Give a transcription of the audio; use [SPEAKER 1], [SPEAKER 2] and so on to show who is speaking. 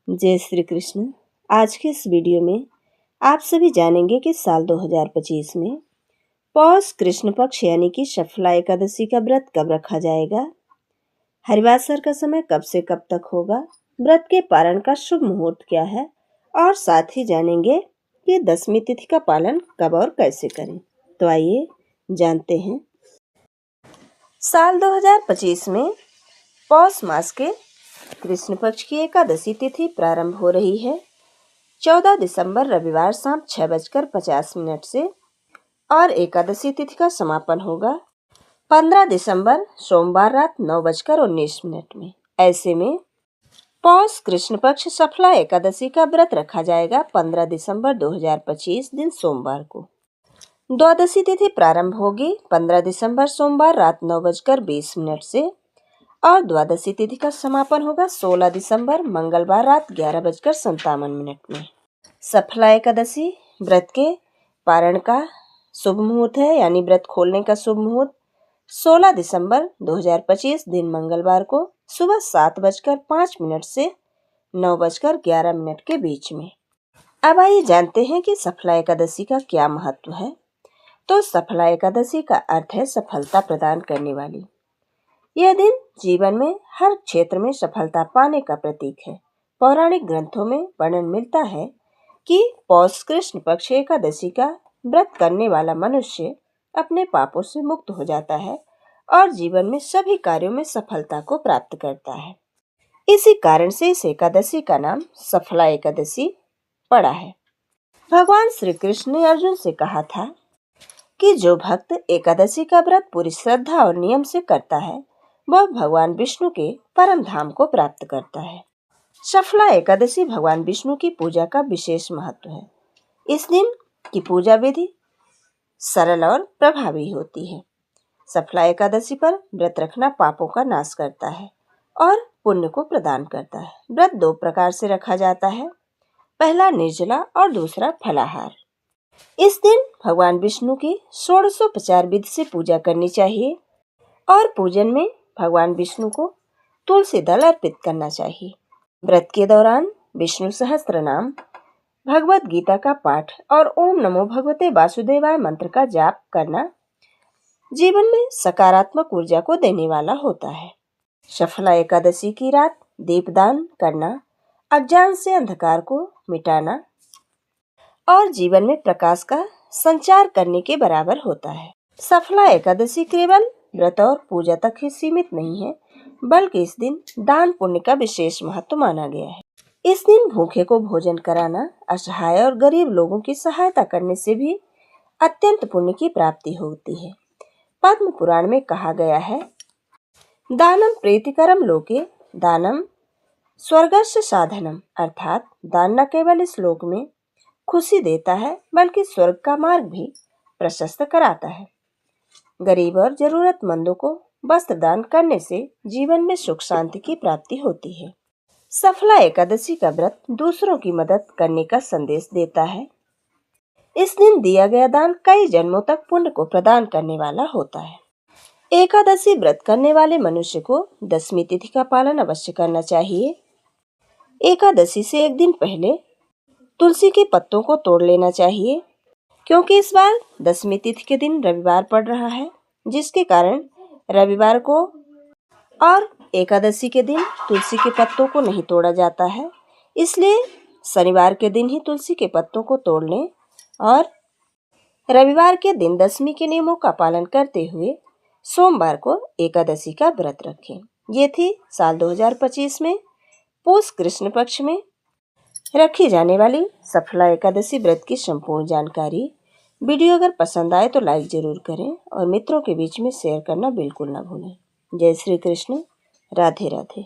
[SPEAKER 1] जय श्री कृष्ण। आज के इस वीडियो में आप सभी जानेंगे कि साल 2025 में पौष कृष्ण पक्ष यानी कि शफला एकादशी का व्रत कब रखा जाएगा, हरिवासर का समय कब से कब तक होगा, व्रत के पारण का शुभ मुहूर्त क्या है और साथ ही जानेंगे कि दशमी तिथि का पालन कब और कैसे करें। तो आइए जानते हैं। साल 2025 में पौष मास के कृष्ण पक्ष की एकादशी तिथि प्रारंभ हो रही है 14 दिसंबर रविवार शाम 6:50 से और एकादशी तिथि का समापन होगा 15 दिसंबर सोमवार रात 9:19 में। ऐसे में पौष कृष्ण पक्ष शफला एकादशी का व्रत रखा जाएगा 15 दिसंबर 2025 दिन सोमवार को। द्वादशी तिथि प्रारंभ होगी 15 दिसंबर सोमवार रात 9:20 से और द्वादशी तिथि का समापन होगा 16 दिसंबर मंगलवार रात 11:57 में। शफला एकादशी व्रत के पारण का शुभ मुहूर्त है, यानी व्रत खोलने का शुभ मुहूर्त 16 दिसंबर 2025 दिन मंगलवार को सुबह 7:05 से 9:11 के बीच में। अब आइए जानते हैं कि शफला एकादशी का क्या महत्व है। तो शफला एकादशी का अर्थ है सफलता प्रदान करने वाली। यह दिन जीवन में हर क्षेत्र में सफलता पाने का प्रतीक है। पौराणिक ग्रंथों में वर्णन मिलता है कि पौष कृष्ण पक्ष एकादशी का व्रत करने वाला मनुष्य अपने पापों से मुक्त हो जाता है और जीवन में सभी कार्यों में सफलता को प्राप्त करता है। इसी कारण से इस एकादशी का नाम शफला एकादशी पड़ा है। भगवान श्री कृष्ण ने अर्जुन से कहा था कि जो भक्त एकादशी का व्रत पूरी श्रद्धा और नियम से करता है वह भगवान विष्णु के परम धाम को प्राप्त करता है। शफला एकादशी भगवान विष्णु की पूजा का विशेष महत्व है। इस दिन की पूजा विधि सरल और प्रभावी होती है। शफला एकादशी पर व्रत रखना पापों का नाश करता है और पुण्य को प्रदान करता है। व्रत दो प्रकार से रखा जाता है, पहला निर्जला और दूसरा फलाहार। इस दिन भगवान विष्णु की षोडशोपचार विधि से पूजा करनी चाहिए और पूजन में भगवान विष्णु को तुलसी दल अर्पित करना चाहिए। व्रत के दौरान विष्णु सहस्त्र नाम, भगवत गीता का पाठ और ओम नमो भगवते वासुदेवाय मंत्र का जाप करना जीवन में सकारात्मक ऊर्जा को देने वाला होता है। शफला एकादशी की रात दीपदान करना अज्ञान से अंधकार को मिटाना और जीवन में प्रकाश का संचार करने के बराबर होता है। शफला एकादशी केवल व्रत और पूजा तक ही सीमित नहीं है, बल्कि इस दिन दान पुण्य का विशेष महत्व माना गया है। इस दिन भूखे को भोजन कराना, असहाय और गरीब लोगों की सहायता करने से भी अत्यंत पुण्य की प्राप्ति होती है। पद्म पुराण में कहा गया है, दानम प्रीतिकरम लोके दानम स्वर्गस्य साधनम, अर्थात दान न केवल इस लोक में खुशी देता है बल्कि स्वर्ग का मार्ग भी प्रशस्त कराता है। गरीब और जरूरतमंदों को वस्त्र दान करने से जीवन में सुख शांति की प्राप्ति होती है। शफला एकादशी का व्रत दूसरों की मदद करने का संदेश देता है। इस दिन दिया गया दान कई जन्मों तक पुण्य को प्रदान करने वाला होता है। एकादशी व्रत करने वाले मनुष्य को दशमी तिथि का पालन अवश्य करना चाहिए। एकादशी से एक दिन पहले तुलसी के पत्तों को तोड़ लेना चाहिए, क्योंकि इस बार दशमी तिथि के दिन रविवार पड़ रहा है, जिसके कारण रविवार को और एकादशी के दिन तुलसी के पत्तों को नहीं तोड़ा जाता है। इसलिए शनिवार के दिन ही तुलसी के पत्तों को तोड़ लें और रविवार के दिन दशमी के नियमों का पालन करते हुए सोमवार को एकादशी का व्रत रखें। ये थी साल 2025 में पौष कृष्ण पक्ष में रखी जाने वाली शफला एकादशी व्रत की संपूर्ण जानकारी। वीडियो अगर पसंद आए तो लाइक जरूर करें और मित्रों के बीच में शेयर करना बिल्कुल ना भूलें। जय श्री कृष्ण। राधे राधे।